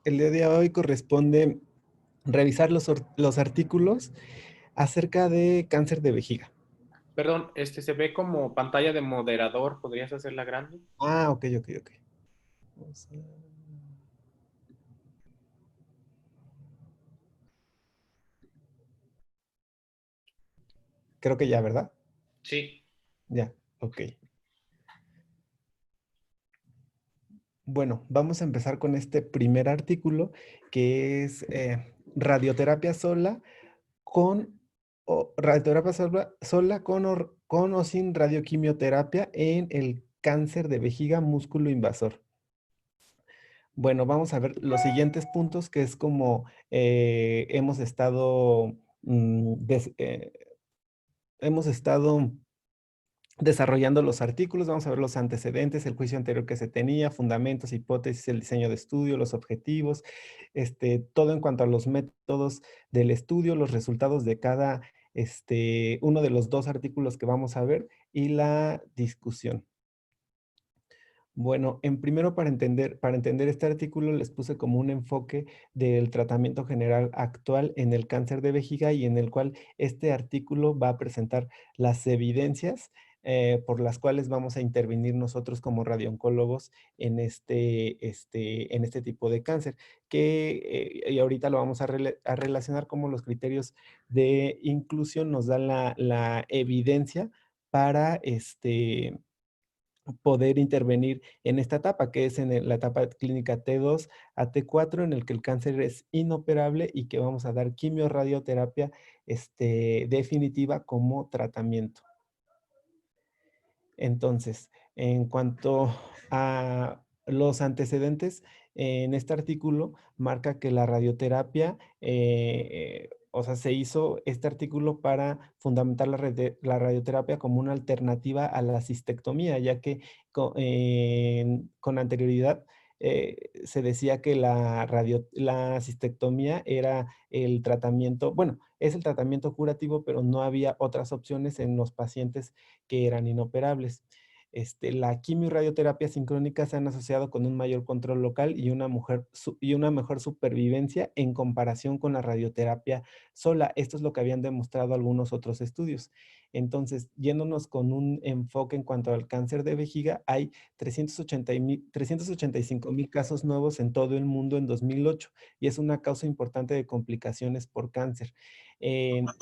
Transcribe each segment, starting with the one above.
El día de hoy corresponde revisar los artículos acerca de cáncer de vejiga. Perdón, se ve como pantalla de moderador. ¿Podrías hacerla grande? Ah, ok, ok, ok. Vamos a- Creo que ya, ¿verdad? Sí. Ya, ok. Bueno, vamos a empezar con este primer artículo que es radioterapia sola con radioterapia sola con o sin radioquimioterapia en el cáncer de vejiga músculo invasor. Bueno, vamos a ver los siguientes puntos, que es como hemos estado, hemos estado desarrollando los artículos. Vamos a ver los antecedentes, el juicio anterior que se tenía, fundamentos, hipótesis, el diseño de estudio, los objetivos, todo en cuanto a los métodos del estudio, los resultados de cada uno de los dos artículos que vamos a ver y la discusión. Bueno, en primero para entender este artículo les puse como un enfoque del tratamiento general actual en el cáncer de vejiga y en el cual este artículo va a presentar las evidencias por las cuales vamos a intervenir nosotros como radiooncólogos en en este tipo de cáncer, y ahorita lo vamos a relacionar como los criterios de inclusión nos dan la evidencia para poder intervenir en esta etapa, que es la etapa clínica T2 a T4, en el que el cáncer es inoperable y que vamos a dar quimio-radioterapia definitiva como tratamiento. Entonces, en cuanto a los antecedentes, en este artículo marca que la radioterapia, o sea, se hizo este artículo para fundamentar la radioterapia como una alternativa a la cistectomía, ya que con anterioridad se decía que la cistectomía era el tratamiento, bueno, es el tratamiento curativo, pero no había otras opciones en los pacientes que eran inoperables. La quimio y radioterapia sincrónica se han asociado con un mayor control local y una mejor supervivencia en comparación con la radioterapia sola. Esto es lo que habían demostrado algunos otros estudios. Entonces, yéndonos con un enfoque en cuanto al cáncer de vejiga, hay 385,000 casos nuevos en todo el mundo en 2008 y es una causa importante de complicaciones por cáncer.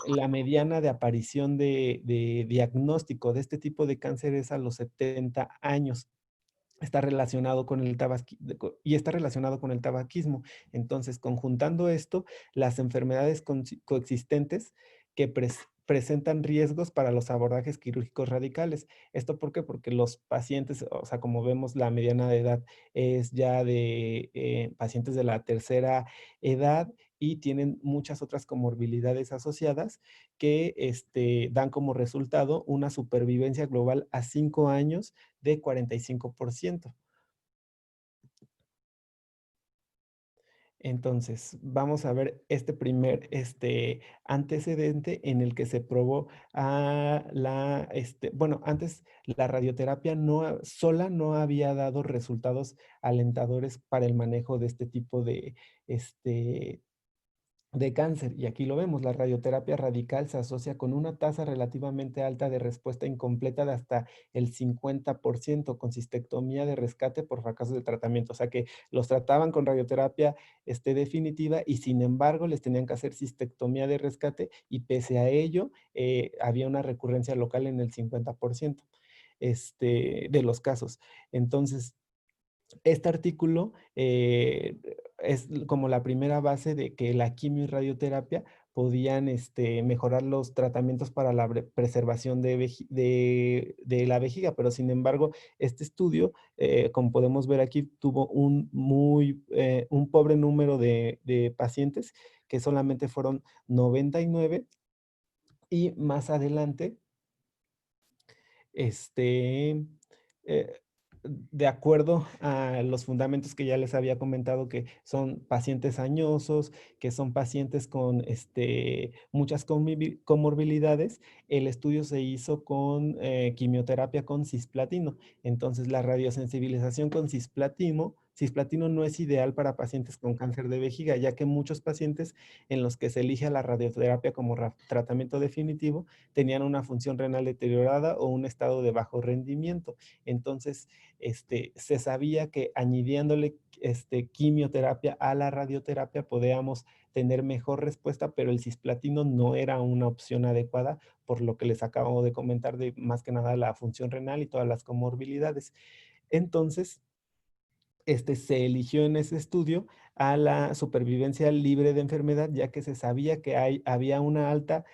La mediana de aparición de diagnóstico de este tipo de cáncer es a los 70 años. Está relacionado con el y está relacionado con el tabaquismo. Entonces, conjuntando esto, las enfermedades coexistentes que presentan riesgos para los abordajes quirúrgicos radicales. ¿Esto por qué? Porque los pacientes, o sea, como vemos, la mediana de edad es ya de pacientes de la tercera edad y tienen muchas otras comorbilidades asociadas que dan como resultado una supervivencia global a 5 años de 45%. Entonces, vamos a ver este primer antecedente en el que se probó bueno, antes la radioterapia sola no había dado resultados alentadores para el manejo de este tipo de cáncer. Y aquí lo vemos, la radioterapia radical se asocia con una tasa relativamente alta de respuesta incompleta de hasta el 50%, con cistectomía de rescate por fracaso de tratamiento. O sea que los trataban con radioterapia definitiva y sin embargo les tenían que hacer cistectomía de rescate y pese a ello había una recurrencia local en el 50% de los casos. Entonces, este artículo es como la primera base de que la quimio y radioterapia podían mejorar los tratamientos para la preservación de la vejiga, pero sin embargo, este estudio, como podemos ver aquí, tuvo un pobre número de pacientes, que solamente fueron 99, y más adelante este, eh, de acuerdo a los fundamentos que ya les había comentado, que son pacientes añosos, que son pacientes con muchas comorbilidades, el estudio se hizo con quimioterapia con cisplatino. Entonces, la radiosensibilización con cisplatino cisplatino no es ideal para pacientes con cáncer de vejiga, ya que muchos pacientes en los que se elige a la radioterapia como tratamiento definitivo tenían una función renal deteriorada o un estado de bajo rendimiento. Entonces, se sabía que añadiéndole quimioterapia a la radioterapia podíamos tener mejor respuesta, pero el cisplatino no era una opción adecuada, por lo que les acabo de comentar de más que nada la función renal y todas las comorbilidades. Entonces, se eligió en ese estudio a la supervivencia libre de enfermedad, ya que se sabía que había una alta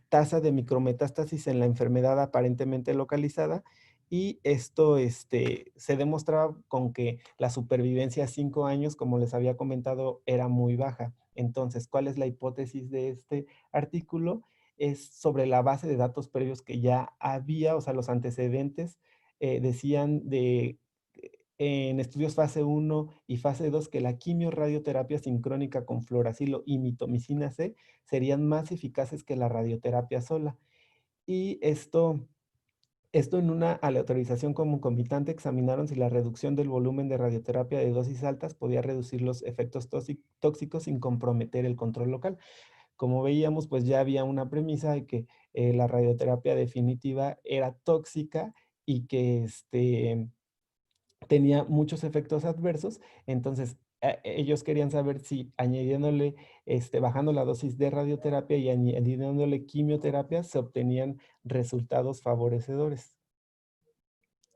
tasa de micrometástasis en la enfermedad aparentemente localizada, y esto se demostraba con que la supervivencia a 5 años, como les había comentado, era muy baja. Entonces, ¿cuál es la hipótesis de este artículo? Es sobre la base de datos previos que ya había, o sea, los antecedentes decían en estudios fase 1 y fase 2 que la quimio-radioterapia sincrónica con fluoracilo y mitomicina C serían más eficaces que la radioterapia sola. Y esto en una aleatorización concomitante examinaron si la reducción del volumen de radioterapia de dosis altas podía reducir los efectos tóxicos sin comprometer el control local. Como veíamos, pues ya había una premisa de que la radioterapia definitiva era tóxica y que tenía muchos efectos adversos. Entonces ellos querían saber si añadiéndole, bajando la dosis de radioterapia y añadiéndole quimioterapia, se obtenían resultados favorecedores.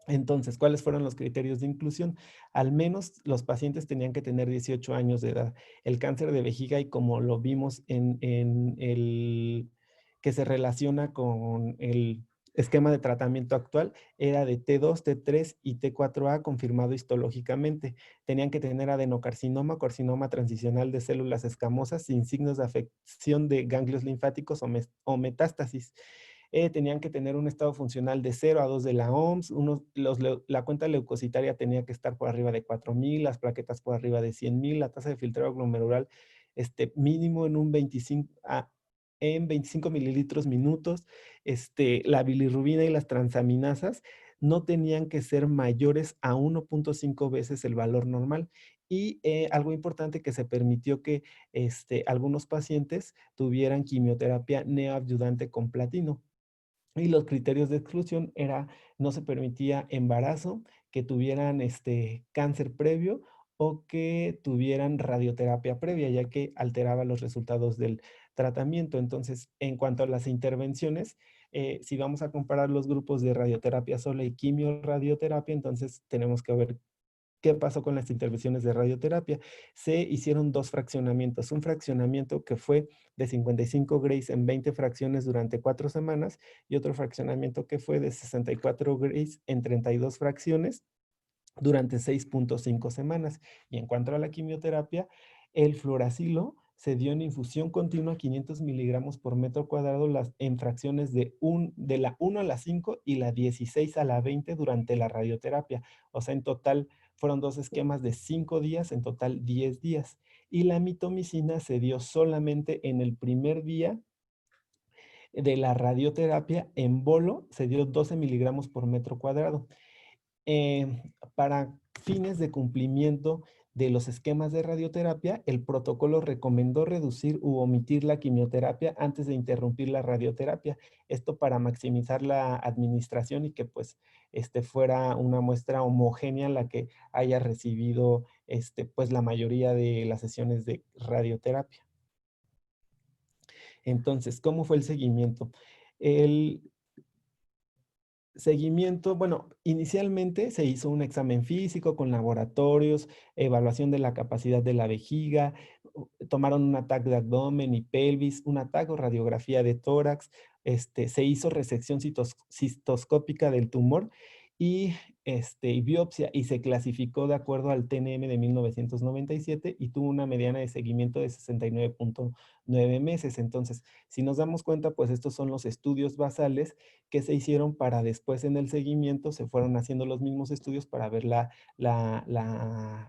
Entonces, ¿cuáles fueron los criterios de inclusión? Al menos los pacientes tenían que tener 18 años de edad. El cáncer de vejiga, y como lo vimos en el que se relaciona con el esquema de tratamiento actual, era de T2, T3 y T4A confirmado histológicamente. Tenían que tener adenocarcinoma, carcinoma transicional de células escamosas sin signos de afección de ganglios linfáticos o metástasis. Tenían que tener un estado funcional de 0 a 2 de la OMS, la cuenta leucocitaria tenía que estar por arriba de 4,000, las plaquetas por arriba de 100,000, la tasa de filtrado glomerular mínimo en 25 mililitros minutos, la bilirrubina y las transaminasas no tenían que ser mayores a 1.5 veces el valor normal. Y algo importante que se permitió que algunos pacientes tuvieran quimioterapia neoadyuvante con platino. Y los criterios de exclusión era, no se permitía embarazo, que tuvieran cáncer previo o que tuvieran radioterapia previa, ya que alteraba los resultados del tratamiento. Entonces, en cuanto a las intervenciones, si vamos a comparar los grupos de radioterapia sola y quimio-radioterapia, entonces tenemos que ver qué pasó con las intervenciones de radioterapia. Se hicieron 2 fraccionamientos. Un fraccionamiento que fue de 55 grays en 20 fracciones durante 4 semanas y otro fraccionamiento que fue de 64 grays en 32 fracciones durante 6.5 semanas. Y en cuanto a la quimioterapia, el fluoracilo se dio en infusión continua 500 miligramos por metro cuadrado en fracciones de la 1 a la 5 y la 16 a la 20 durante la radioterapia. O sea, en total fueron 2 esquemas de 5 días, en total 10 días. Y la mitomicina se dio solamente en el primer día de la radioterapia en bolo, se dio 12 miligramos por metro cuadrado. Para fines de cumplimiento de los esquemas de radioterapia, el protocolo recomendó reducir u omitir la quimioterapia antes de interrumpir la radioterapia. Esto para maximizar la administración y que pues fuera una muestra homogénea la que haya recibido pues la mayoría de las sesiones de radioterapia. Entonces, ¿cómo fue el seguimiento? El seguimiento, bueno, inicialmente se hizo un examen físico con laboratorios, evaluación de la capacidad de la vejiga, tomaron un TAC de abdomen y pelvis, una TAC o radiografía de tórax, se hizo resección cistoscópica del tumor y y biopsia, y se clasificó de acuerdo al TNM de 1997 y tuvo una mediana de seguimiento de 69.9 meses. Entonces, si nos damos cuenta, pues estos son los estudios basales que se hicieron para después en el seguimiento se fueron haciendo los mismos estudios para ver la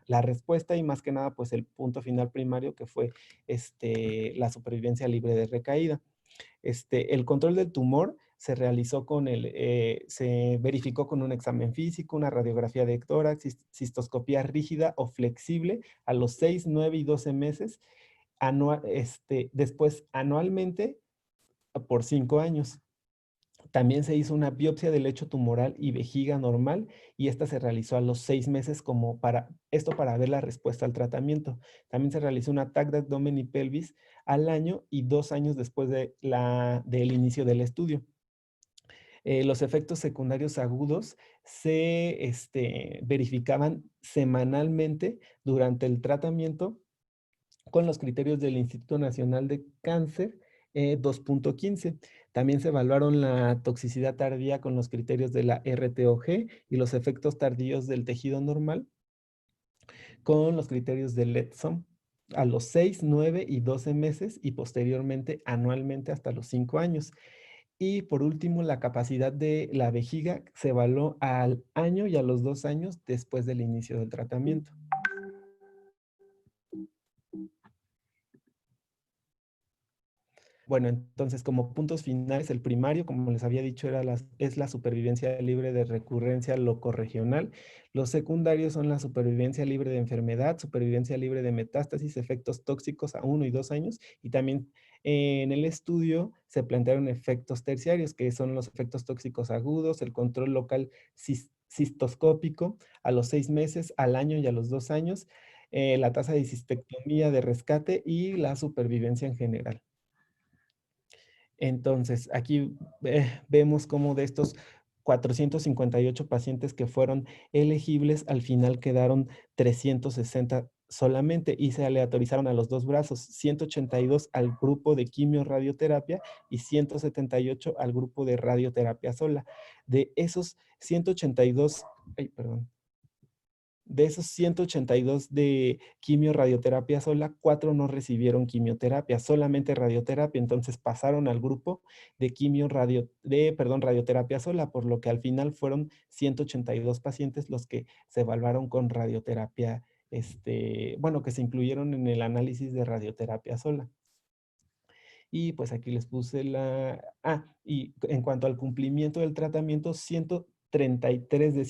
respuesta y más que nada pues el punto final primario que fue la supervivencia libre de recaída. El control del tumor se realizó se verificó con un examen físico, una radiografía de tórax, cistoscopía rígida o flexible a los 6, 9 y 12 meses, después anualmente por 5 años. También se hizo una biopsia del lecho tumoral y vejiga normal y esta se realizó a los 6 meses para ver la respuesta al tratamiento. También se realizó un TAC de abdomen y pelvis al año y 2 años después del inicio del estudio. Los efectos secundarios agudos se verificaban semanalmente durante el tratamiento con los criterios del Instituto Nacional de Cáncer 2.15. También se evaluaron la toxicidad tardía con los criterios de la RTOG y los efectos tardíos del tejido normal con los criterios del LEDSOM a los 6, 9 y 12 meses y posteriormente anualmente hasta los 5 años. Y por último, la capacidad de la vejiga se evaluó al año y a los 2 años después del inicio del tratamiento. Bueno, entonces como puntos finales, el primario, como les había dicho, es la supervivencia libre de recurrencia locorregional. Los secundarios son la supervivencia libre de enfermedad, supervivencia libre de metástasis, efectos tóxicos a 1 y 2 años. Y también en el estudio se plantearon efectos terciarios, que son los efectos tóxicos agudos, el control local cistoscópico a los 6 meses, al año y a los 2 años, la tasa de cistectomía de rescate y la supervivencia en general. Entonces, aquí vemos cómo de estos 458 pacientes que fueron elegibles, al final quedaron 360 solamente y se aleatorizaron a los dos brazos, 182 al grupo de quimio-radioterapia y 178 al grupo de radioterapia sola. De esos 182, perdón. De esos 182 de quimio-radioterapia sola, 4 no recibieron quimioterapia, solamente radioterapia. Entonces pasaron al grupo de radioterapia sola, por lo que al final fueron 182 pacientes los que se evaluaron con radioterapia, que se incluyeron en el análisis de radioterapia sola. Y pues aquí les puse y en cuanto al cumplimiento del tratamiento, 133 de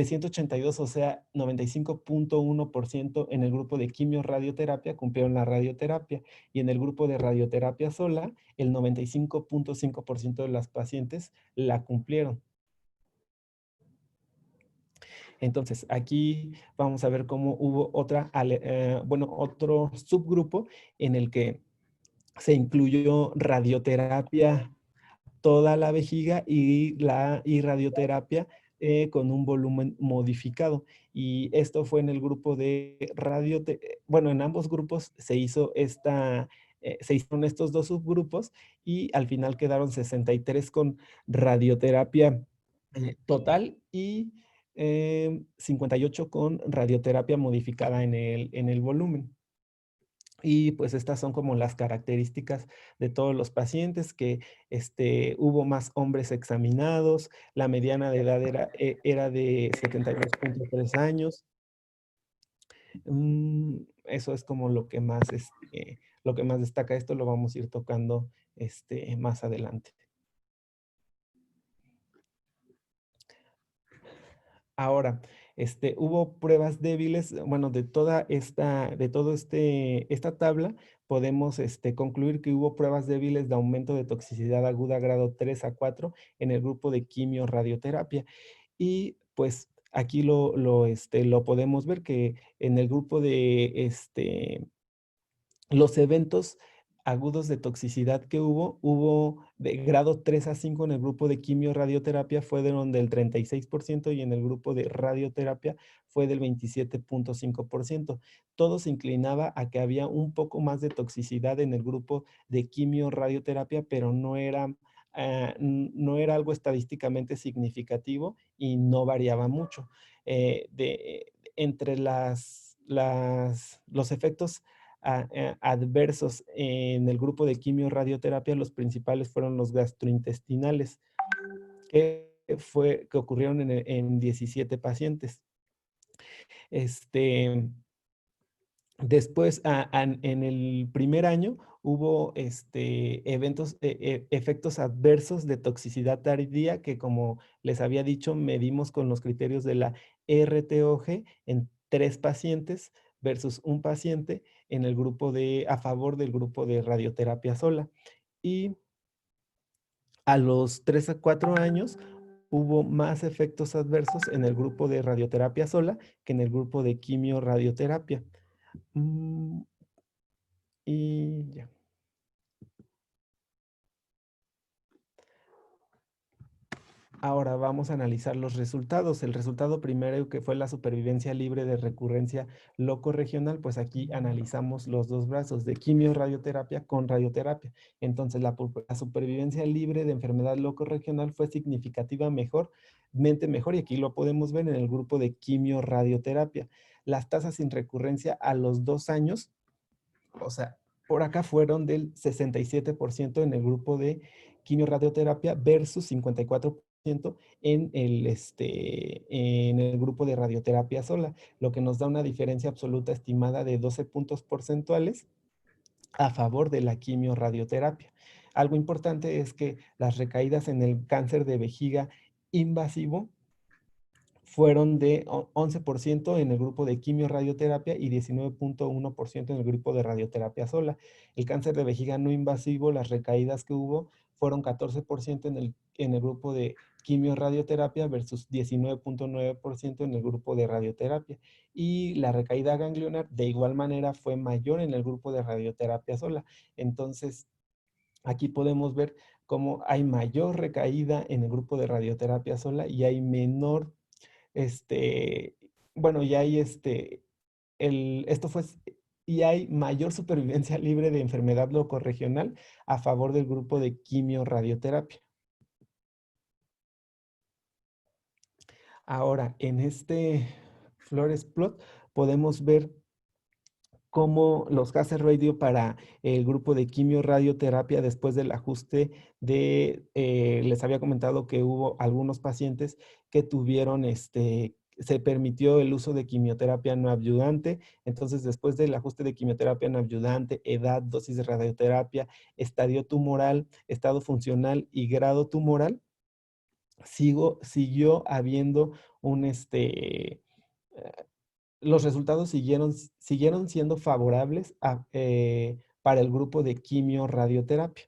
182, o sea, 95.1% en el grupo de quimio-radioterapia cumplieron la radioterapia y en el grupo de radioterapia sola, el 95.5% de las pacientes la cumplieron. Entonces, aquí vamos a ver cómo hubo otro subgrupo en el que se incluyó radioterapia toda la vejiga y radioterapia con un volumen modificado. Y esto fue en el grupo de en ambos grupos se hicieron estos dos subgrupos y al final quedaron 63 con radioterapia total y 58 con radioterapia modificada en el volumen. Y pues estas son como las características de todos los pacientes, que hubo más hombres examinados, la mediana de edad era de 72.3 años. Eso es como lo que más destaca. Esto lo vamos a ir tocando más adelante. Ahora, hubo pruebas débiles, bueno, de toda esta tabla, podemos concluir que hubo pruebas débiles de aumento de toxicidad aguda grado 3 a 4 en el grupo de quimio-radioterapia. Y pues aquí lo podemos ver que en el grupo de los eventos agudos de toxicidad que hubo de grado 3 a 5 en el grupo de quimio-radioterapia fue del 36% y en el grupo de radioterapia fue del 27.5%. Todo se inclinaba a que había un poco más de toxicidad en el grupo de quimio-radioterapia, pero no era algo estadísticamente significativo y no variaba mucho. Entre los efectos adversos en el grupo de quimio-radioterapia, los principales fueron los gastrointestinales, que ocurrieron en 17 pacientes. Después, en el primer año, hubo efectos adversos de toxicidad tardía que, como les había dicho, medimos con los criterios de la RTOG en 3 pacientes versus un paciente en el grupo a favor del grupo de radioterapia sola. Y a los 3 a 4 años hubo más efectos adversos en el grupo de radioterapia sola que en el grupo de quimio-radioterapia. Y ya. Ahora vamos a analizar los resultados. El resultado primero, que fue la supervivencia libre de recurrencia locorregional, pues aquí analizamos los dos brazos de quimio-radioterapia con radioterapia. Entonces, la supervivencia libre de enfermedad locorregional fue significativamente mejor, y aquí lo podemos ver en el grupo de quimio-radioterapia. Las tasas sin recurrencia a los 2 años, o sea, por acá fueron del 67% en el grupo de quimio-radioterapia versus 54% en el grupo de radioterapia sola, lo que nos da una diferencia absoluta estimada de 12 puntos porcentuales a favor de la quimio-radioterapia. Algo importante es que las recaídas en el cáncer de vejiga invasivo fueron de 11% en el grupo de quimio-radioterapia y 19.1% en el grupo de radioterapia sola. El cáncer de vejiga no invasivo, las recaídas que hubo fueron 14% en el grupo de quimio-radioterapia versus 19.9% en el grupo de radioterapia. Y la recaída ganglionar de igual manera fue mayor en el grupo de radioterapia sola. Entonces, aquí podemos ver cómo hay mayor recaída en el grupo de radioterapia sola y hay menor este, bueno, y hay esto fue, y hay mayor supervivencia libre de enfermedad locorregional a favor del grupo de quimio-radioterapia. Ahora, en este Flores plot podemos ver cómo los hazard ratio para el grupo de quimio-radioterapia después del ajuste les había comentado que hubo algunos pacientes que tuvieron, se permitió el uso de quimioterapia no adyuvante. Entonces, después del ajuste de quimioterapia no adyuvante, edad, dosis de radioterapia, estadio tumoral, estado funcional y grado tumoral, siguió habiendo los resultados siguieron siendo favorables para el grupo de quimio-radioterapia.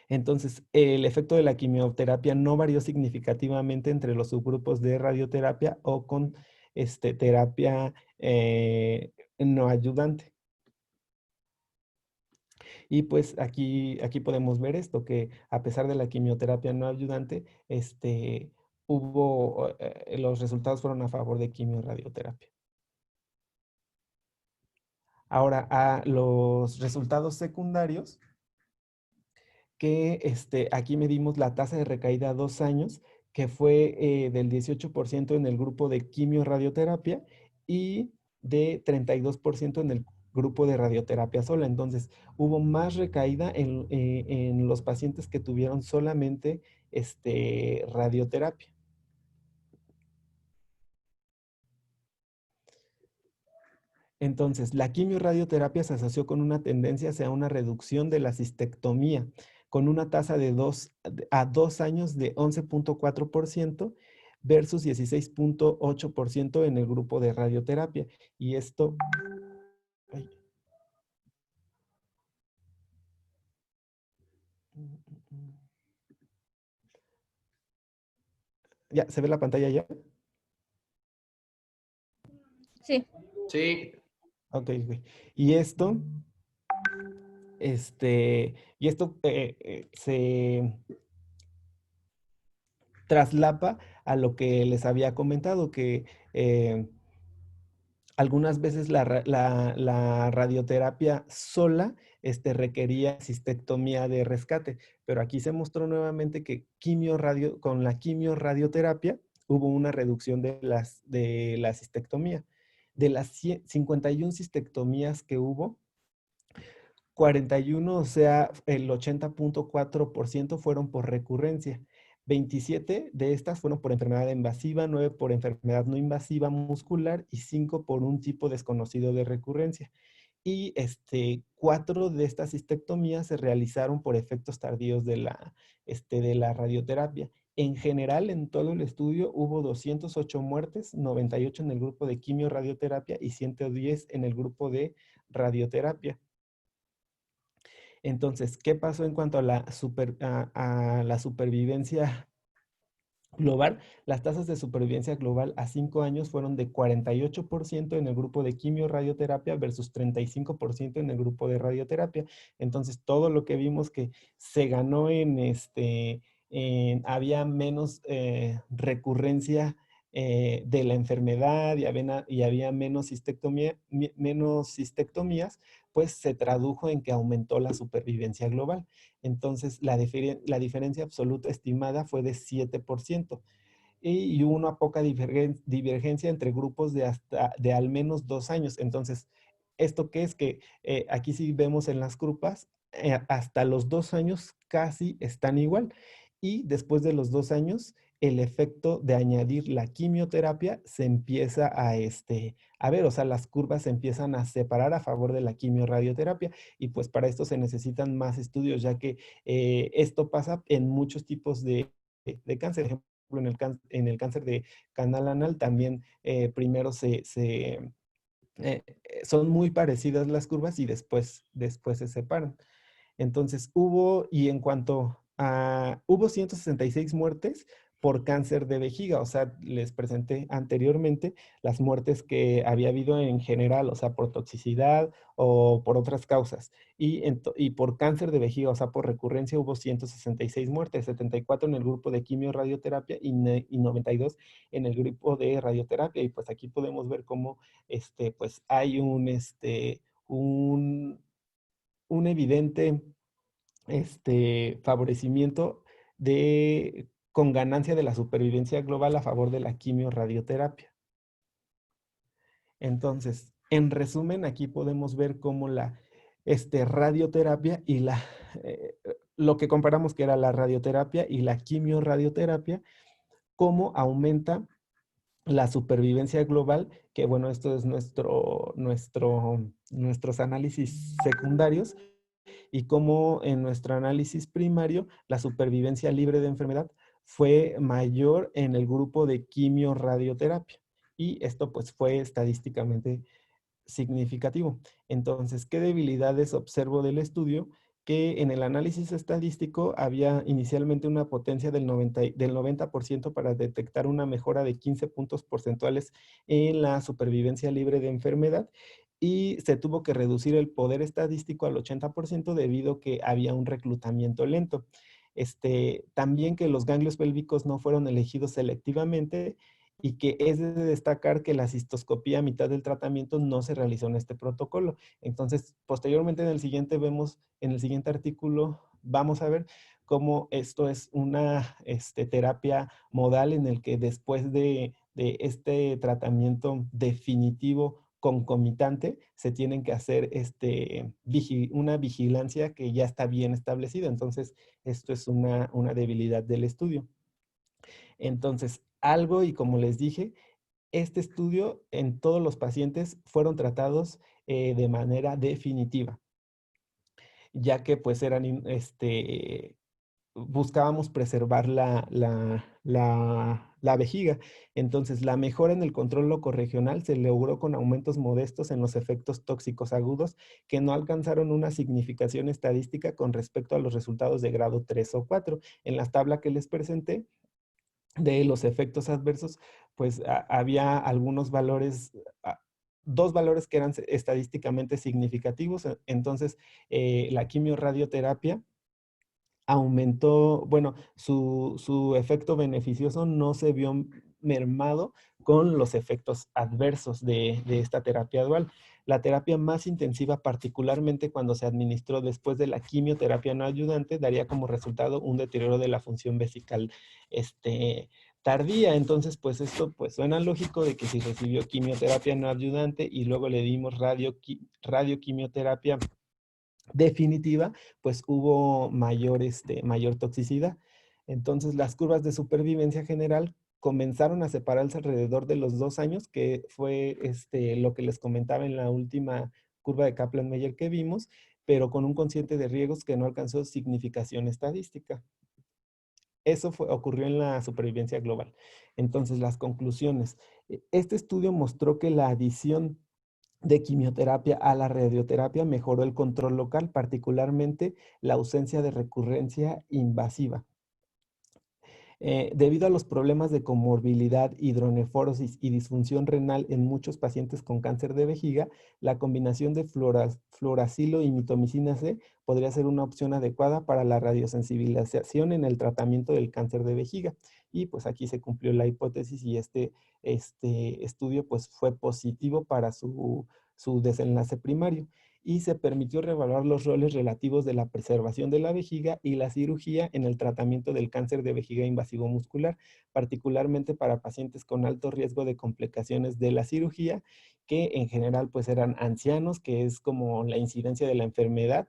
Entonces, el efecto de la quimioterapia no varió significativamente entre los subgrupos de radioterapia o con terapia no ayudante. Y pues aquí podemos ver esto, que a pesar de la quimioterapia no ayudante, los resultados fueron a favor de quimio-radioterapia. Ahora, a los resultados secundarios, que aquí medimos la tasa de recaída a 2 años, que fue del 18% en el grupo de quimio-radioterapia y de 32% en el grupo de radioterapia sola. Entonces, hubo más recaída en los pacientes que tuvieron solamente radioterapia. Entonces, la quimio-radioterapia se asoció con una tendencia hacia una reducción de la cistectomía, con una tasa a 2 años de 11.4% versus 16.8% en el grupo de radioterapia. Y esto... ay. ¿Ya? ¿Se ve la pantalla ya? Sí. Sí. Ok. Y esto... se traslapa a lo que les había comentado, que algunas veces la radioterapia sola requería cistectomía de rescate, pero aquí se mostró nuevamente que con la quimio-radioterapia hubo una reducción de la cistectomía. De las 51 cistectomías que hubo, 41, o sea, el 80.4% fueron por recurrencia, 27 de estas fueron por enfermedad invasiva, 9 por enfermedad no invasiva muscular y 5 por un tipo desconocido de recurrencia. Y 4 de estas cistectomías se realizaron por efectos tardíos de la radioterapia. En general, en todo el estudio hubo 208 muertes, 98 en el grupo de quimio-radioterapia y 110 en el grupo de radioterapia. Entonces, ¿qué pasó en cuanto a la supervivencia global? Las tasas de supervivencia global a 5 años fueron de 48% en el grupo de quimio-radioterapia versus 35% en el grupo de radioterapia. Entonces, todo lo que vimos que se ganó había menos recurrencia de la enfermedad y había menos cistectomías, pues se tradujo en que aumentó la supervivencia global. Entonces, la diferencia absoluta estimada fue de 7%. Y hubo una poca divergencia entre grupos de al menos 2 años. Entonces, ¿esto qué es? Que aquí sí vemos en las grupos, hasta los 2 años casi están igual. Y después de los 2 años, el efecto de añadir la quimioterapia se empieza a ver, o sea, las curvas se empiezan a separar a favor de la quimio-radioterapia. Y pues para esto se necesitan más estudios, ya que esto pasa en muchos tipos de cáncer. Por ejemplo, en el cáncer de canal anal también primero son muy parecidas las curvas y después se separan. Entonces hubo 166 muertes por cáncer de vejiga, o sea, les presenté anteriormente las muertes que había habido en general, o sea, por toxicidad o por otras causas. Y por cáncer de vejiga, o sea, por recurrencia, hubo 166 muertes, 74 en el grupo de quimio-radioterapia y 92 en el grupo de radioterapia. Y pues aquí podemos ver cómo pues hay un evidente favorecimiento con ganancia de la supervivencia global a favor de la quimio-radioterapia. Entonces, en resumen, aquí podemos ver cómo la radioterapia y lo que comparamos que era la radioterapia y la quimio-radioterapia, cómo aumenta la supervivencia global, que bueno, esto es nuestros análisis secundarios, y cómo en nuestro análisis primario la supervivencia libre de enfermedad fue mayor en el grupo de quimio-radioterapia. Y esto pues fue estadísticamente significativo. Entonces, ¿qué debilidades observo del estudio? Que en el análisis estadístico había inicialmente una potencia del 90% para detectar una mejora de 15 puntos porcentuales en la supervivencia libre de enfermedad, y se tuvo que reducir el poder estadístico al 80% debido a que había un reclutamiento lento. También que los ganglios pélvicos no fueron elegidos selectivamente, y que es de destacar que la cistoscopía a mitad del tratamiento no se realizó en este protocolo. Entonces, posteriormente en el siguiente artículo, vamos a ver cómo esto es una terapia modal en el que después de este tratamiento definitivo concomitante, se tienen que hacer una vigilancia que ya está bien establecida. Entonces, esto es una debilidad del estudio. Entonces, y como les dije, este estudio en todos los pacientes fueron tratados de manera definitiva, ya que pues buscábamos preservar la vejiga. Entonces, la mejora en el control locorregional se logró con aumentos modestos en los efectos tóxicos agudos que no alcanzaron una significación estadística con respecto a los resultados de grado 3 o 4. En la tabla que les presenté de los efectos adversos, pues había algunos valores, 2 valores que eran estadísticamente significativos. Entonces, la quimiorradioterapia aumentó, bueno, su efecto beneficioso no se vio mermado con los efectos adversos de esta terapia dual. La terapia más intensiva, particularmente cuando se administró después de la quimioterapia no ayudante, daría como resultado un deterioro de la función vesical tardía. Entonces, pues esto pues suena lógico de que si recibió quimioterapia no ayudante y luego le dimos radioquimioterapia definitiva, pues hubo mayor toxicidad. Entonces, las curvas de supervivencia general comenzaron a separarse alrededor de los 2 años, que fue lo que les comentaba en la última curva de Kaplan-Meier que vimos, pero con un cociente de riesgos que no alcanzó significación estadística. Eso ocurrió en la supervivencia global. Entonces, las conclusiones. Este estudio mostró que la adición de quimioterapia a la radioterapia mejoró el control local, particularmente la ausencia de recurrencia invasiva. Debido a los problemas de comorbilidad, hidronefrosis y disfunción renal en muchos pacientes con cáncer de vejiga, la combinación de fluoracilo y mitomicina C podría ser una opción adecuada para la radiosensibilización en el tratamiento del cáncer de vejiga. Y pues aquí se cumplió la hipótesis y este estudio pues fue positivo para su desenlace primario y se permitió reevaluar los roles relativos de la preservación de la vejiga y la cirugía en el tratamiento del cáncer de vejiga invasivo muscular, particularmente para pacientes con alto riesgo de complicaciones de la cirugía, que en general pues eran ancianos, que es como la incidencia de la enfermedad,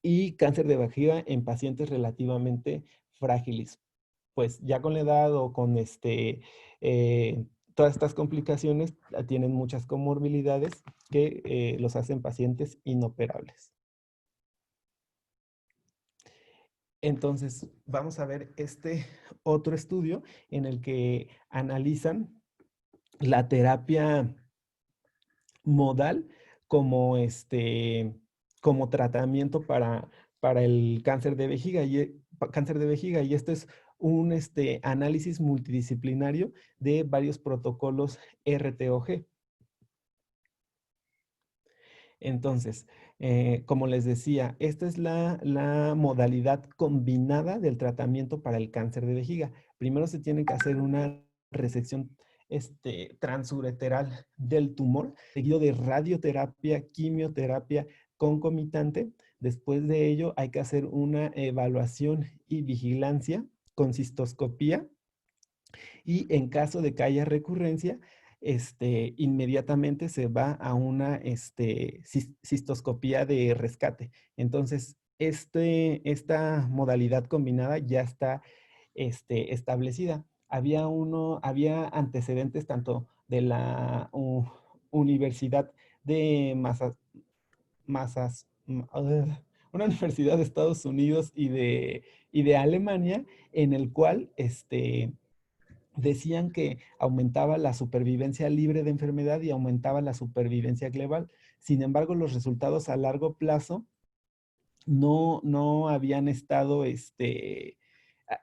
y cáncer de vejiga en pacientes relativamente frágiles. Pues ya con la edad o con todas estas complicaciones tienen muchas comorbilidades que los hacen pacientes inoperables. Entonces, vamos a ver este otro estudio en el que analizan la terapia modal como, como tratamiento para el cáncer de vejiga. Y este es un análisis multidisciplinario de varios protocolos RTOG. Entonces, como les decía, esta es la modalidad combinada del tratamiento para el cáncer de vejiga. Primero se tiene que hacer una resección transureteral del tumor, seguido de radioterapia, quimioterapia concomitante. Después de ello hay que hacer una evaluación y vigilancia con cistoscopía y en caso de que haya recurrencia, inmediatamente se va a una cistoscopía de rescate. Entonces, esta modalidad combinada ya está establecida. Había antecedentes tanto de la Universidad de una universidad de Estados Unidos y de Alemania, en el cual decían que aumentaba la supervivencia libre de enfermedad y aumentaba la supervivencia global. Sin embargo, los resultados a largo plazo no habían estado,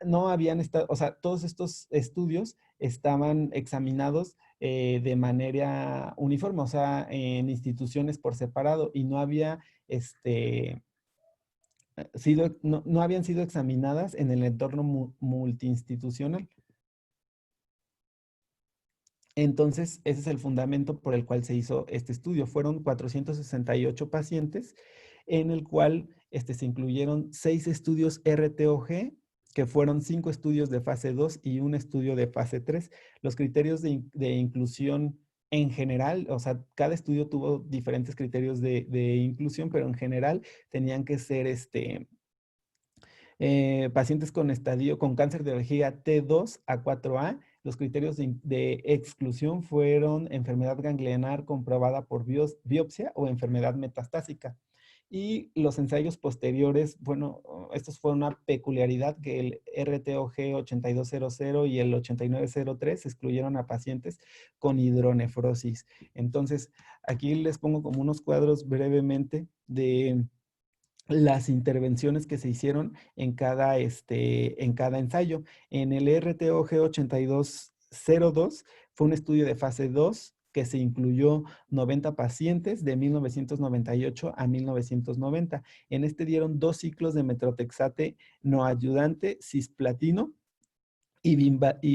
no habían estado, o sea, todos estos estudios estaban examinados de manera uniforme, o sea, en instituciones por separado y no había, no habían sido examinadas en el entorno multiinstitucional. Entonces, ese es el fundamento por el cual se hizo este estudio. Fueron 468 pacientes, en el cual se incluyeron 6 estudios RTOG, que fueron 5 estudios de fase 2 y un estudio de fase 3. Los criterios de inclusión en general, o sea, cada estudio tuvo diferentes criterios de inclusión, pero en general tenían que ser pacientes con cáncer de vejiga T2 a 4A. Los criterios de exclusión fueron enfermedad ganglionar comprobada por biopsia o enfermedad metastásica. Y los ensayos posteriores, bueno, estos fue una peculiaridad que el RTOG 8200 y el 8903 excluyeron a pacientes con hidronefrosis. Entonces, aquí les pongo como unos cuadros brevemente de las intervenciones que se hicieron en cada ensayo. En el RTOG 8202 fue un estudio de fase 2 que se incluyó 90 pacientes de 1998 a 1990. En este dieron 2 ciclos de metrotexate no ayudante, cisplatino y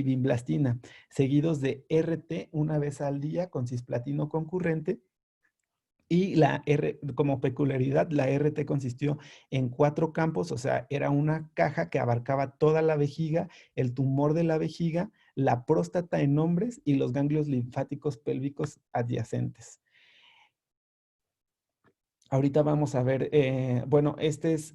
bimblastina, seguidos de RT una vez al día con cisplatino concurrente. Y como peculiaridad, la RT consistió en 4 campos, o sea, era una caja que abarcaba toda la vejiga, el tumor de la vejiga, la próstata en hombres y los ganglios linfáticos pélvicos adyacentes. Ahorita vamos a ver, bueno, este es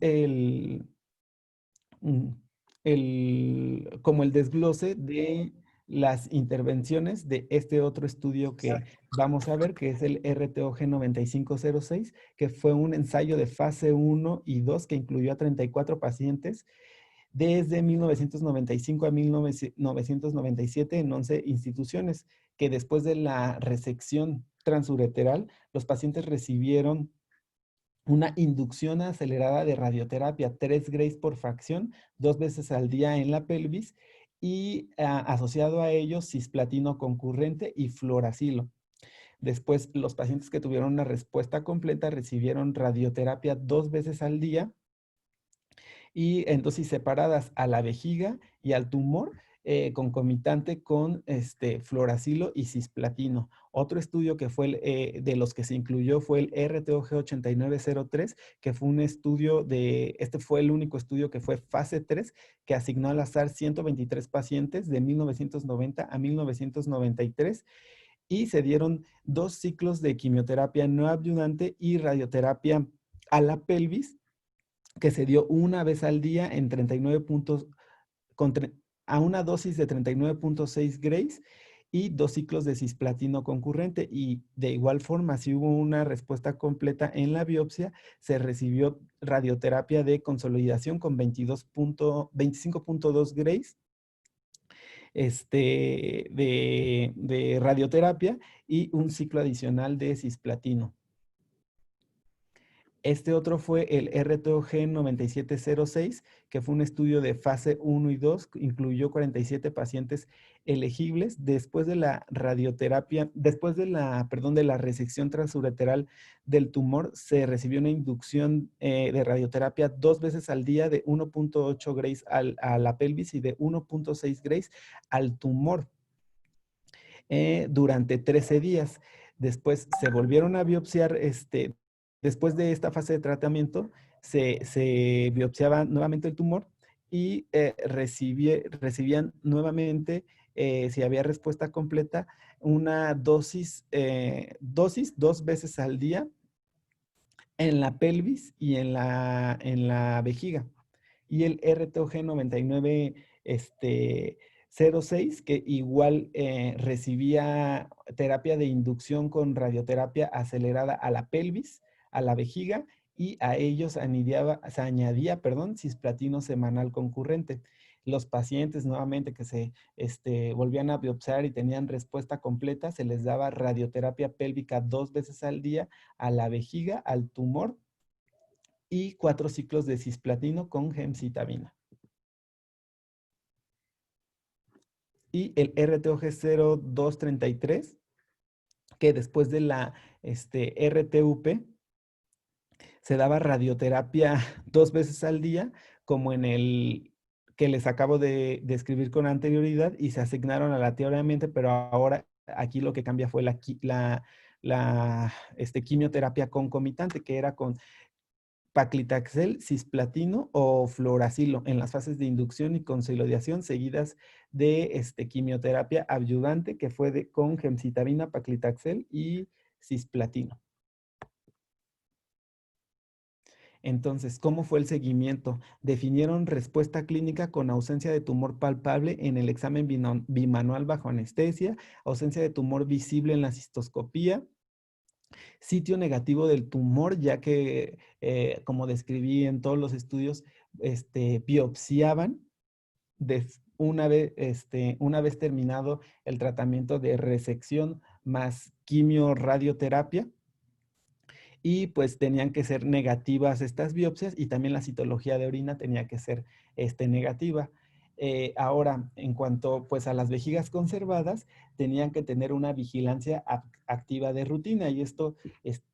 como el desglose de las intervenciones de este otro estudio que vamos a ver, que es el RTOG 9506, que fue un ensayo de fase 1 y 2 que incluyó a 34 pacientes desde 1995 a 1997 en 11 instituciones, que después de la resección transureteral, los pacientes recibieron una inducción acelerada de radioterapia, 3 grays por fracción, 2 veces al día en la pelvis y asociado a ello cisplatino concurrente y fluoracilo. Después, los pacientes que tuvieron una respuesta completa recibieron radioterapia 2 veces al día y en dosis separadas a la vejiga y al tumor, concomitante con fluoracilo y cisplatino. Otro estudio que fue de los que se incluyó fue el RTOG 8903, que fue un estudio este fue el único estudio que fue fase 3, que asignó al azar 123 pacientes de 1990 a 1993 y se dieron 2 ciclos de quimioterapia no adyuvante y radioterapia a la pelvis, que se dio una vez al día en 39 puntos, a una dosis de 39.6 grays y 2 ciclos de cisplatino concurrente. Y de igual forma, si hubo una respuesta completa en la biopsia, se recibió radioterapia de consolidación con 25.2 grays de radioterapia y un ciclo adicional de cisplatino. Este otro fue el RTOG 9706, que fue un estudio de fase 1 y 2, incluyó 47 pacientes elegibles después de la radioterapia, después de la resección transureteral del tumor, se recibió una inducción de radioterapia 2 veces al día de 1.8 grays a la pelvis y de 1.6 grays al tumor durante 13 días. Después se volvieron a biopsiar, después de esta fase de tratamiento, se biopsiaba nuevamente el tumor y recibían nuevamente, si había respuesta completa, una dosis 2 veces al día en la pelvis y en la vejiga. Y el RTOG 99, 06, que igual recibía terapia de inducción con radioterapia acelerada a la pelvis, a la vejiga, y a ellos se añadía, cisplatino semanal concurrente. Los pacientes nuevamente que se volvían a biopsiar y tenían respuesta completa, se les daba radioterapia pélvica 2 veces al día a la vejiga, al tumor, y 4 ciclos de cisplatino con gemcitabina. Y el RTOG 0233, que después de la RTUP se daba radioterapia 2 veces al día, como en el que les acabo de describir con anterioridad, y se asignaron aleatoriamente, pero ahora aquí lo que cambia fue la quimioterapia concomitante, que era con paclitaxel, cisplatino o fluoracilo en las fases de inducción y consolidación, seguidas de quimioterapia adyuvante, que fue con gemcitabina, paclitaxel y cisplatino. Entonces, ¿cómo fue el seguimiento? Definieron respuesta clínica con ausencia de tumor palpable en el examen bimanual bajo anestesia, ausencia de tumor visible en la cistoscopía, sitio negativo del tumor, ya que, como describí en todos los estudios, biopsiaban una vez terminado el tratamiento de resección más quimio-radioterapia, y pues tenían que ser negativas estas biopsias y también la citología de orina tenía que ser negativa. Ahora, en cuanto pues a las vejigas conservadas, tenían que tener una vigilancia activa de rutina, y esto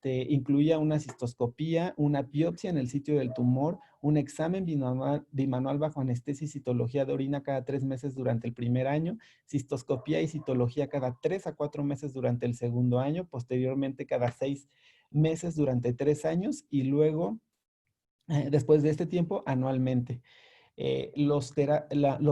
incluía una cistoscopía, una biopsia en el sitio del tumor, un examen bimanual bajo anestesia y citología de orina cada 3 meses durante el primer año, cistoscopía y citología cada 3 a 4 meses durante el segundo año, posteriormente cada 6 meses durante 3 años, y luego, después de este tiempo, anualmente. Los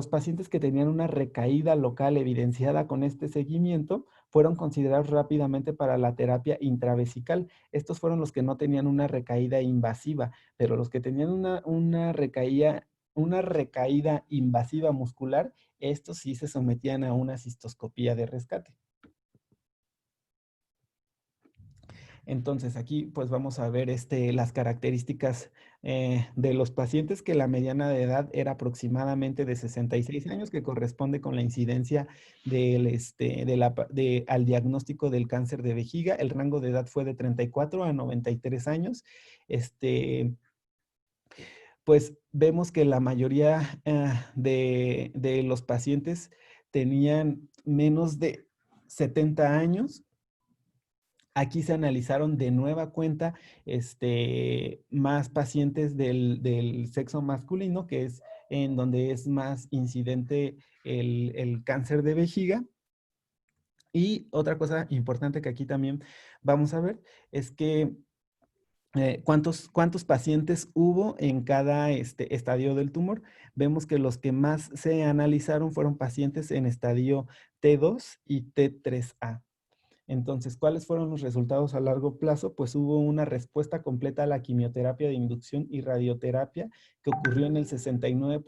pacientes que tenían una recaída local evidenciada con este seguimiento fueron considerados rápidamente para la terapia intravesical. Estos fueron los que no tenían una recaída invasiva, pero los que tenían una recaída una recaída invasiva muscular, estos sí se sometían a una cistoscopía de rescate. Entonces aquí pues vamos a ver las características de los pacientes, que la mediana de edad era aproximadamente de 66 años, que corresponde con la incidencia al diagnóstico del cáncer de vejiga. El rango de edad fue de 34 a 93 años. Pues vemos que la mayoría de los pacientes tenían menos de 70 años. Aquí se analizaron de nueva cuenta más pacientes del sexo masculino, que es en donde es más incidente el cáncer de vejiga. Y otra cosa importante que aquí también vamos a ver es que ¿cuántos pacientes hubo en cada estadio del tumor? Vemos que los que más se analizaron fueron pacientes en estadio T2 y T3A. Entonces, ¿cuáles fueron los resultados a largo plazo? Pues hubo una respuesta completa a la quimioterapia de inducción y radioterapia que ocurrió en el 69%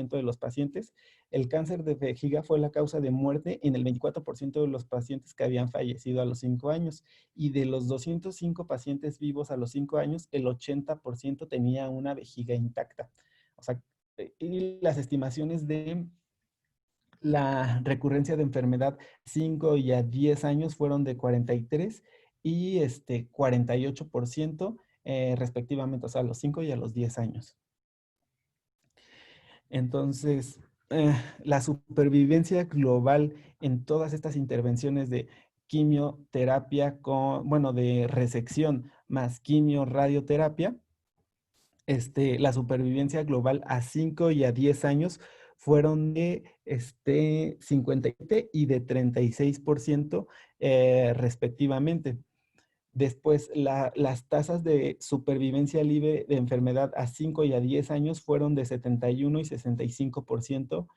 de los pacientes. El cáncer de vejiga fue la causa de muerte en el 24% de los pacientes que habían fallecido a los 5 años. Y de los 205 pacientes vivos a los 5 años, el 80% tenía una vejiga intacta. O sea, y las estimaciones de la recurrencia de enfermedad 5 y a 10 años fueron de 43 y 48% respectivamente, o sea, a los 5 y a los 10 años. Entonces, la supervivencia global en todas estas intervenciones de quimioterapia de resección más quimio radioterapia, la supervivencia global a 5 y a 10 años fueron de 57 y de 36% respectivamente. Después, las tasas de supervivencia libre de enfermedad a 5 y a 10 años fueron de 71 y 65%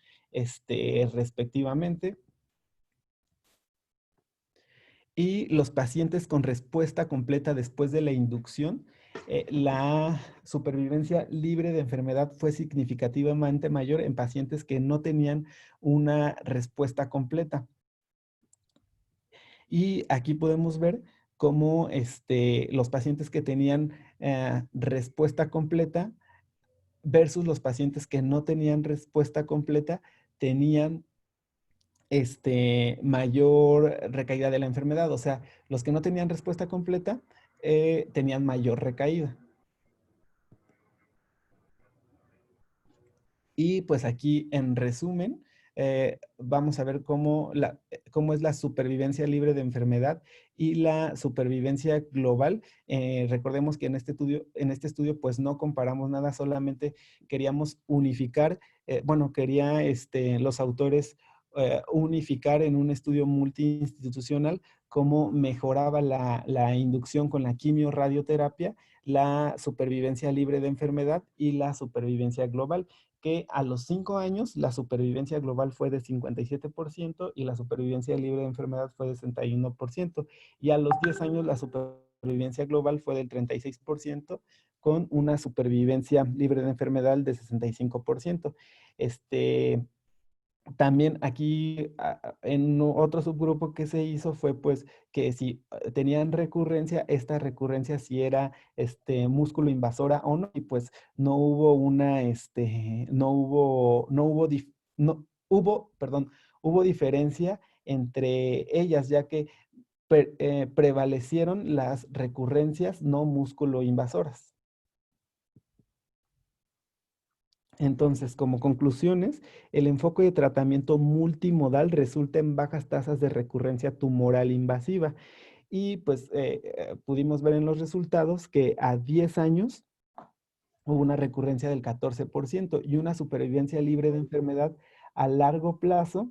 respectivamente. Y los pacientes con respuesta completa después de la inducción, la supervivencia libre de enfermedad fue significativamente mayor en pacientes que no tenían una respuesta completa. Y aquí podemos ver cómo los pacientes que tenían respuesta completa versus los pacientes que no tenían respuesta completa tenían mayor recaída de la enfermedad. O sea, los que no tenían respuesta completa tenían mayor recaída. Y pues aquí, en resumen, vamos a ver cómo es la supervivencia libre de enfermedad y la supervivencia global. Recordemos que en este estudio pues no comparamos nada, solamente queríamos unificar, quería los autores unificar en un estudio multiinstitucional cómo mejoraba la inducción con la quimio-radioterapia, la supervivencia libre de enfermedad y la supervivencia global, que a los 5 años la supervivencia global fue de 57% y la supervivencia libre de enfermedad fue de 61%. Y a los 10 años la supervivencia global fue del 36%, con una supervivencia libre de enfermedad de 65%. También aquí en otro subgrupo que se hizo fue pues que si tenían recurrencia, esta recurrencia si era músculo invasora o no, y pues no hubo hubo diferencia entre ellas, ya que prevalecieron las recurrencias no músculo invasoras. Entonces, como conclusiones, el enfoque de tratamiento multimodal resulta en bajas tasas de recurrencia tumoral invasiva. Y pues pudimos ver en los resultados que a 10 años hubo una recurrencia del 14% y una supervivencia libre de enfermedad a largo plazo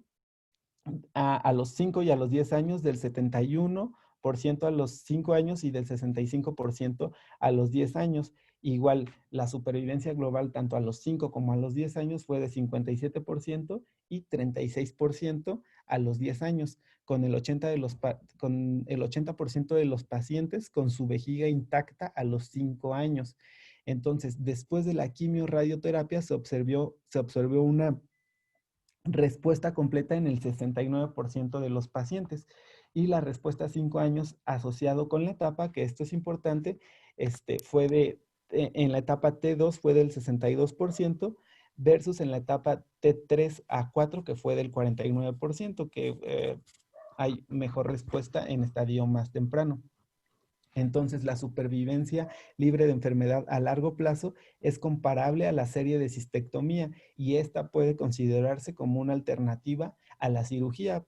a los 5 y a los 10 años del 71% a los 5 años y del 65% a los 10 años. Igual, la supervivencia global tanto a los 5 como a los 10 años fue de 57% y 36% a los 10 años, con el 80% de los pacientes con su vejiga intacta a los 5 años. Entonces, después de la quimio-radioterapia se observó una respuesta completa en el 69% de los pacientes. Y la respuesta a 5 años asociado con la etapa, que esto es importante, en la etapa T2 fue del 62% versus en la etapa T3 a 4 que fue del 49%, que hay mejor respuesta en estadio más temprano. Entonces, la supervivencia libre de enfermedad a largo plazo es comparable a la serie de cistectomía y esta puede considerarse como una alternativa a la cirugía.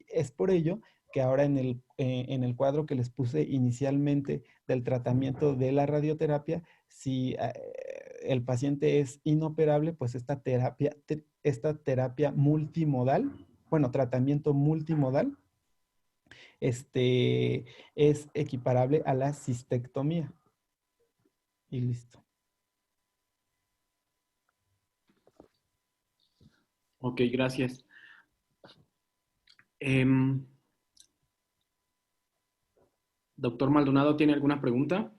Es por ello que ahora en el cuadro que les puse inicialmente del tratamiento de la radioterapia, si el paciente es inoperable, pues esta terapia multimodal, bueno, tratamiento multimodal, es equiparable a la cistectomía. Y listo. Ok, gracias. Doctor Maldonado, ¿tiene alguna pregunta?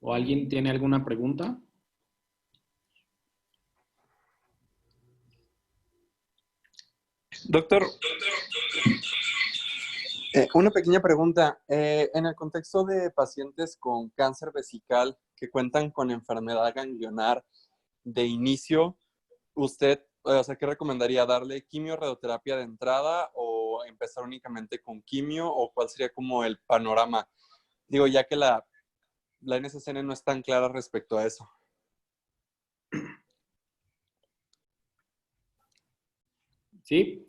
¿O alguien tiene alguna pregunta? Doctor, una pequeña pregunta. En el contexto de pacientes con cáncer vesical que cuentan con enfermedad ganglionar de inicio, ¿usted, o sea, qué recomendaría? ¿Darle quimio-radioterapia de entrada o empezar únicamente con quimio? ¿O cuál sería como el panorama? Digo, ya que la NCCN no es tan clara respecto a eso. ¿Sí?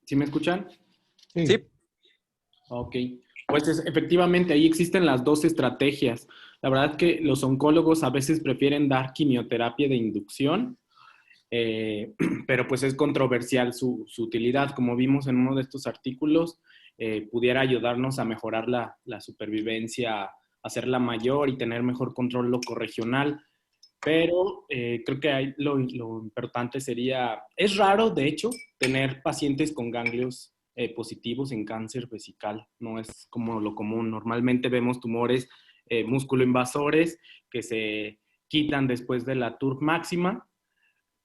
¿Sí me escuchan? Sí. Ok. Pues efectivamente ahí existen las dos estrategias. La verdad que los oncólogos a veces prefieren dar quimioterapia de inducción, pero pues es controversial su utilidad. Como vimos en uno de estos artículos, pudiera ayudarnos a mejorar la supervivencia, hacerla mayor y tener mejor control locorregional. Pero creo que lo importante sería, es raro de hecho tener pacientes con ganglios positivos en cáncer vesical, no es como lo común. Normalmente vemos tumores músculo-invasores que se quitan después de la TURP máxima,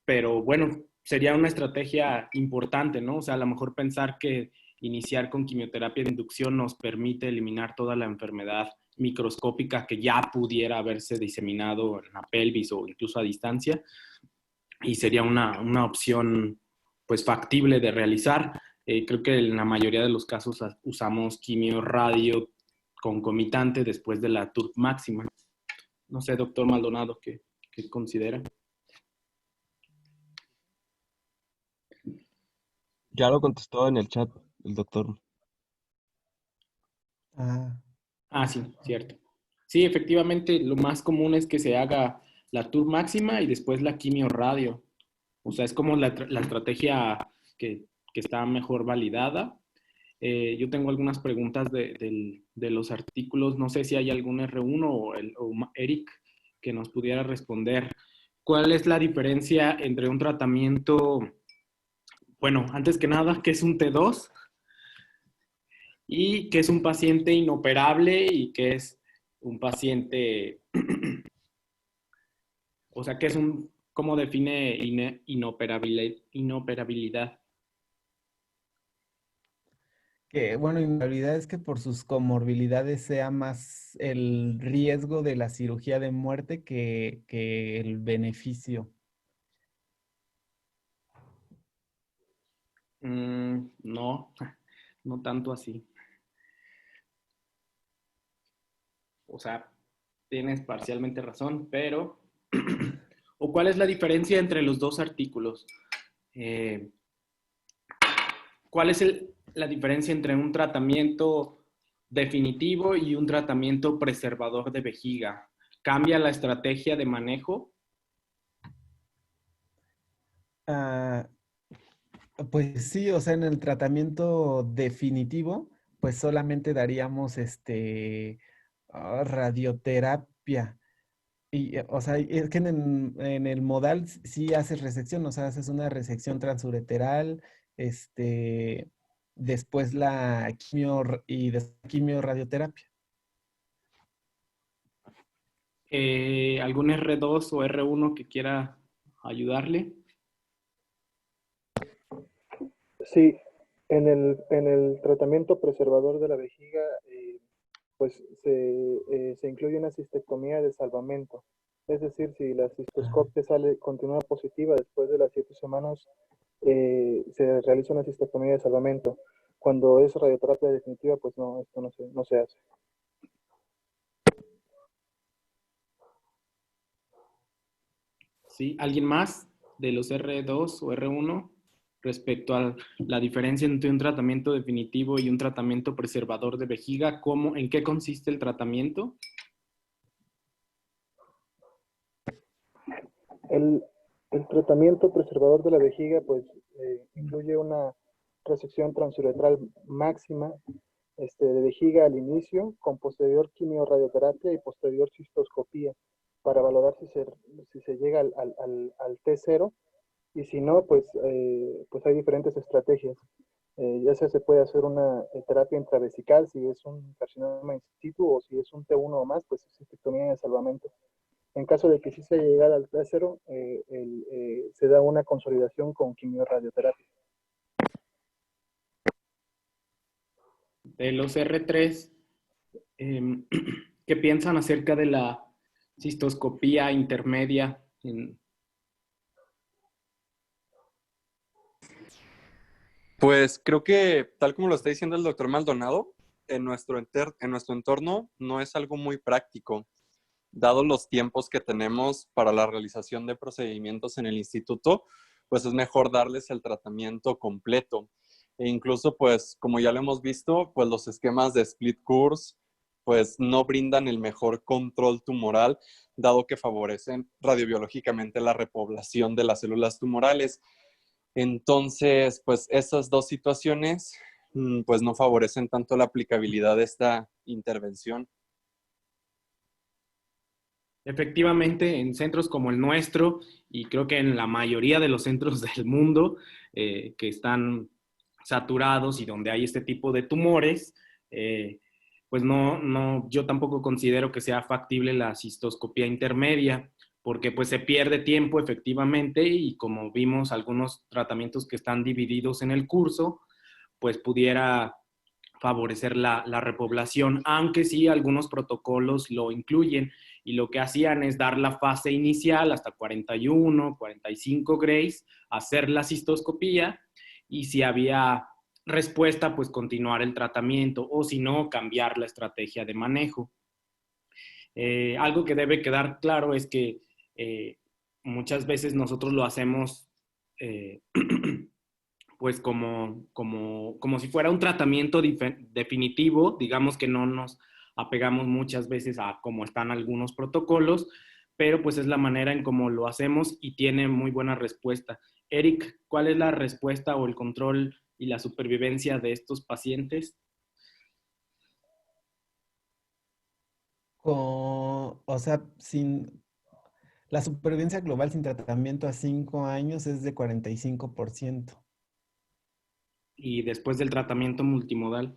pero bueno, sería una estrategia importante, ¿no? O sea, a lo mejor pensar que iniciar con quimioterapia de inducción nos permite eliminar toda la enfermedad microscópica que ya pudiera haberse diseminado en la pelvis o incluso a distancia, y sería una opción pues factible de realizar. Creo que en la mayoría de los casos usamos quimio radio concomitante después de la TURP máxima. No sé, doctor Maldonado, ¿qué considera? Ya lo contestó en el chat el doctor. Sí, cierto. Sí, efectivamente, lo más común es que se haga la TUR máxima y después la quimio radio. O sea, es como la estrategia que está mejor validada. Yo tengo algunas preguntas de los artículos. No sé si hay algún R1 o Eric que nos pudiera responder. ¿Cuál es la diferencia entre un tratamiento, bueno, antes que nada, qué es un T2 y qué es un paciente inoperable y qué es un paciente, o sea, cómo define inoperabilidad? Que, bueno, en realidad es que por sus comorbilidades sea más el riesgo de la cirugía de muerte que el beneficio. No, no tanto así. O sea, tienes parcialmente razón, pero ¿o cuál es la diferencia entre los dos artículos? ¿Cuál es la diferencia entre un tratamiento definitivo y un tratamiento preservador de vejiga? ¿Cambia la estrategia de manejo? Ah, pues sí, o sea, en el tratamiento definitivo, pues solamente daríamos radioterapia. Y, o sea, es que en el modal sí haces resección, o sea, haces una resección transureteral, después la quimio y después quimio-radioterapia. ¿Algún R2 o R1 que quiera ayudarle? Sí, en el tratamiento preservador de la vejiga, pues se incluye una cistectomía de salvamento. Es decir, si la cistoscopia continúa positiva después de las 7 semanas, se realiza una cistectomía de salvamento. Cuando es radioterapia definitiva, pues no, esto no se hace. ¿Sí? ¿Alguien más de los R2 o R1 respecto a la diferencia entre un tratamiento definitivo y un tratamiento preservador de vejiga? ¿En qué consiste el tratamiento? El, el tratamiento preservador de la vejiga, pues, incluye una resección transuretral máxima de vejiga al inicio, con posterior quimiorradioterapia y posterior cistoscopía, para valorar si se llega al T0, y si no, pues hay diferentes estrategias. Ya sea se puede hacer una terapia intravesical si es un carcinoma in situ, o si es un T1 o más, pues cistectomía de salvamento. En caso de que sí se llegara al T0, se da una consolidación con quimiorradioterapia. De los R3, ¿qué piensan acerca de la cistoscopía intermedia? Pues creo que, tal como lo está diciendo el doctor Maldonado, en nuestro entorno no es algo muy práctico, dado los tiempos que tenemos para la realización de procedimientos en el instituto, pues es mejor darles el tratamiento completo. E incluso, pues, como ya lo hemos visto, pues los esquemas de split course, pues no brindan el mejor control tumoral, dado que favorecen radiobiológicamente la repoblación de las células tumorales. Entonces, pues esas dos situaciones, pues no favorecen tanto la aplicabilidad de esta intervención. Efectivamente, en centros como el nuestro, y creo que en la mayoría de los centros del mundo que están saturados y donde hay este tipo de tumores, pues yo tampoco considero que sea factible la cistoscopía intermedia, porque pues se pierde tiempo efectivamente, y como vimos algunos tratamientos que están divididos en el curso, pues pudiera favorecer la repoblación, aunque sí algunos protocolos lo incluyen, y lo que hacían es dar la fase inicial hasta 41, 45 grays, hacer la cistoscopía, y si había respuesta, pues continuar el tratamiento, o si no, cambiar la estrategia de manejo. Algo que debe quedar claro es que muchas veces nosotros lo hacemos pues como si fuera un tratamiento definitivo. Digamos que no nos apegamos muchas veces a cómo están algunos protocolos, pero pues es la manera en cómo lo hacemos y tiene muy buena respuesta. Eric, ¿cuál es la respuesta o el control y la supervivencia de estos pacientes? O sea, la supervivencia global sin tratamiento a 5 años es de 45%. Y después del tratamiento multimodal.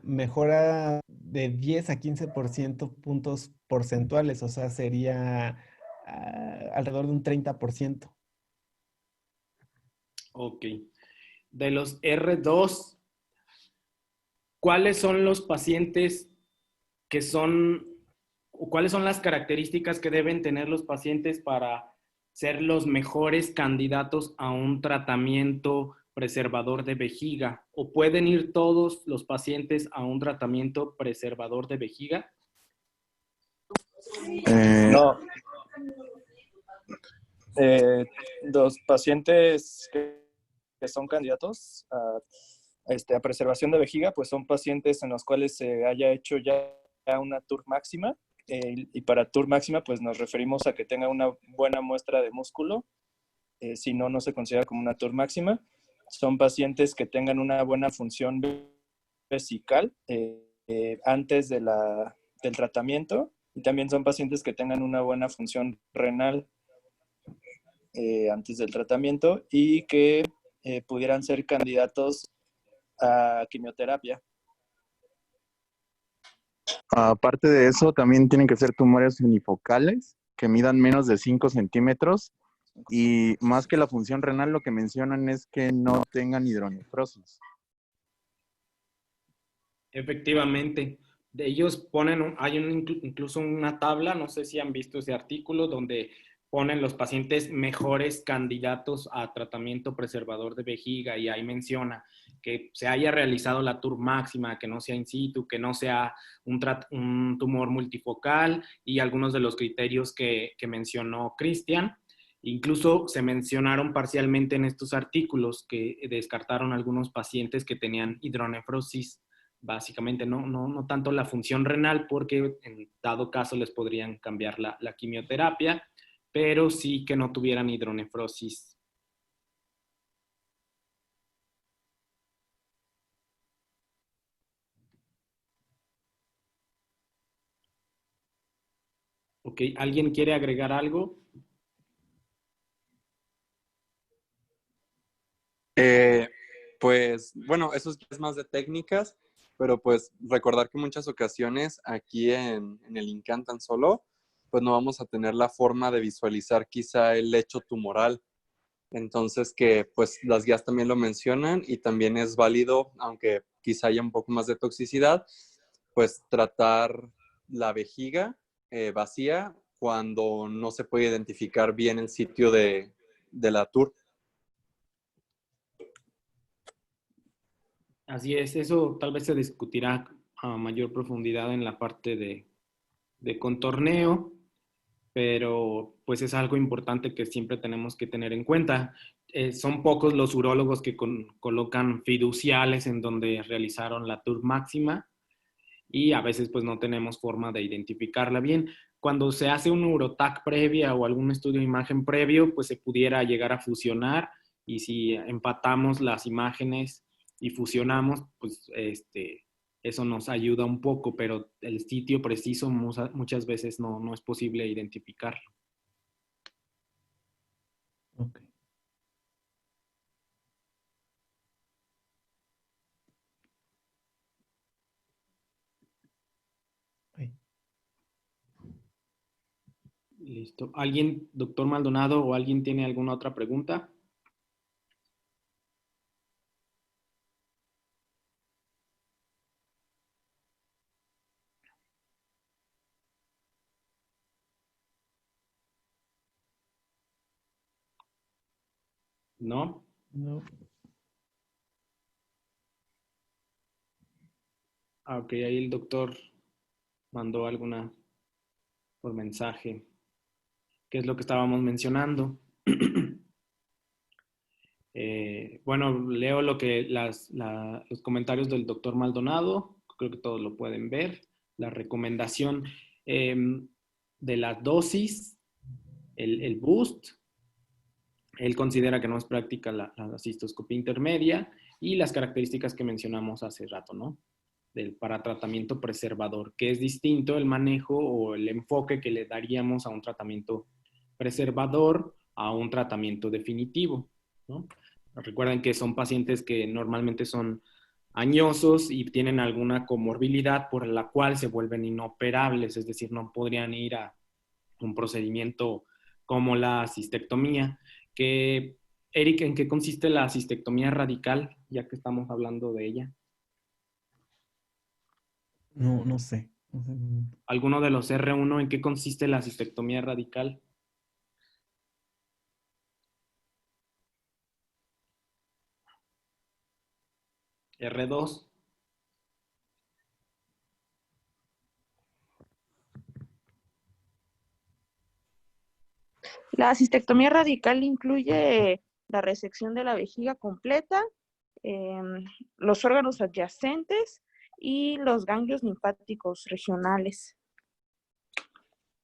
Mejora de 10 a 15% puntos porcentuales, o sea, sería alrededor de un 30%. Ok. De los R2, ¿cuáles son los pacientes cuáles son las características que deben tener los pacientes para ser los mejores candidatos a un tratamiento preservador de vejiga? ¿O pueden ir todos los pacientes a un tratamiento preservador de vejiga? No. Los pacientes que son candidatos a preservación de vejiga, pues son pacientes en los cuales se haya hecho ya una TUR máxima, y para TUR máxima pues nos referimos a que tenga una buena muestra de músculo. Si no, no se considera como una TUR máxima. Son pacientes que tengan una buena función vesical antes del tratamiento, y también son pacientes que tengan una buena función renal antes del tratamiento, y que pudieran ser candidatos a quimioterapia. Aparte de eso, también tienen que ser tumores unifocales que midan menos de 5 centímetros y más que la función renal, lo que mencionan es que no tengan hidronefrosis. Efectivamente. De ellos ponen, incluso una tabla, no sé si han visto ese artículo, donde ponen los pacientes mejores candidatos a tratamiento preservador de vejiga y ahí menciona que se haya realizado la TUR máxima, que no sea in situ, que no sea un tumor multifocal y algunos de los criterios que mencionó Cristian. Incluso se mencionaron parcialmente en estos artículos que descartaron algunos pacientes que tenían hidronefrosis. Básicamente, no tanto la función renal, porque en dado caso les podrían cambiar la quimioterapia, pero sí que no tuvieran hidronefrosis. Ok, ¿alguien quiere agregar algo? Pues bueno, eso es más de técnicas, pero pues recordar que en muchas ocasiones aquí en el INCAN tan solo, pues no vamos a tener la forma de visualizar quizá el lecho tumoral. Entonces que pues las guías también lo mencionan y también es válido, aunque quizá haya un poco más de toxicidad, pues tratar la vejiga vacía cuando no se puede identificar bien el sitio de la TUR. Así es, eso tal vez se discutirá a mayor profundidad en la parte de contorneo, pero pues es algo importante que siempre tenemos que tener en cuenta. Son pocos los urólogos que colocan fiduciales en donde realizaron la TUR máxima y a veces pues no tenemos forma de identificarla bien. Cuando se hace un urotac previa o algún estudio de imagen previo, pues se pudiera llegar a fusionar y si empatamos las imágenes y fusionamos, pues eso nos ayuda un poco, pero el sitio preciso muchas veces no es posible identificarlo. Ok. Ahí. Listo. ¿Alguien, doctor Maldonado, o alguien tiene alguna otra pregunta? ¿No? No. Ok, ahí el doctor mandó alguna por mensaje. ¿Qué es lo que estábamos mencionando? Bueno, leo lo que los comentarios del doctor Maldonado, creo que todos lo pueden ver. La recomendación de la dosis, el boost, él considera que no es práctica la cistoscopía intermedia y las características que mencionamos hace rato, ¿no? Para tratamiento preservador, que es distinto el manejo o el enfoque que le daríamos a un tratamiento preservador a un tratamiento definitivo, ¿no? Recuerden que son pacientes que normalmente son añosos y tienen alguna comorbilidad por la cual se vuelven inoperables, es decir, no podrían ir a un procedimiento como la cistectomía. Que, Eric, ¿en qué consiste la cistectomía radical, ya que estamos hablando de ella? No, no sé. No sé. ¿Alguno de los R1 en qué consiste la cistectomía radical? R2. La cistectomía radical incluye la resección de la vejiga completa, los órganos adyacentes y los ganglios linfáticos regionales.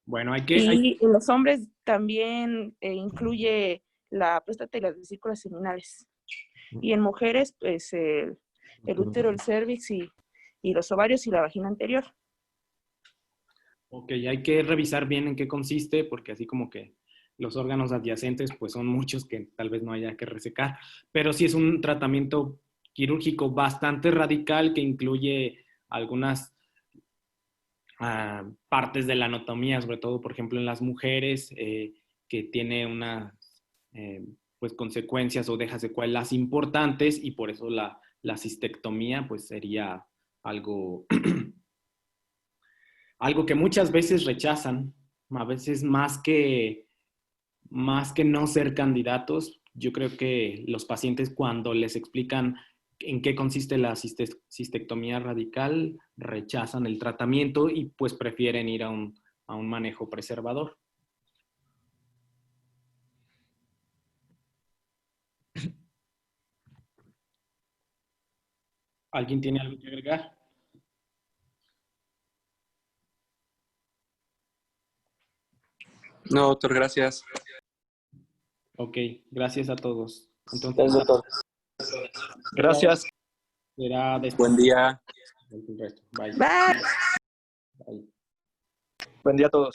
Bueno, Y en los hombres también incluye la próstata y las vesículas seminales. Y en mujeres, pues el útero, el cérvix y los ovarios y la vagina anterior. Ok, hay que revisar bien en qué consiste, porque así como que los órganos adyacentes, pues son muchos que tal vez no haya que resecar, pero sí es un tratamiento quirúrgico bastante radical que incluye algunas partes de la anatomía, sobre todo, por ejemplo, en las mujeres, que tiene unas pues, consecuencias o deja secuelas importantes, y por eso la cistectomía pues sería algo, algo que muchas veces rechazan, a veces más que no ser candidatos. Yo creo que los pacientes, cuando les explican en qué consiste la cistectomía radical, rechazan el tratamiento y pues prefieren ir a un manejo preservador. ¿Alguien tiene algo que agregar? No, doctor, gracias. Ok, gracias a todos. Entonces, Gracias, doctor. Gracias. será después. Buen día. Bye. Bye. Bye. Buen día a todos.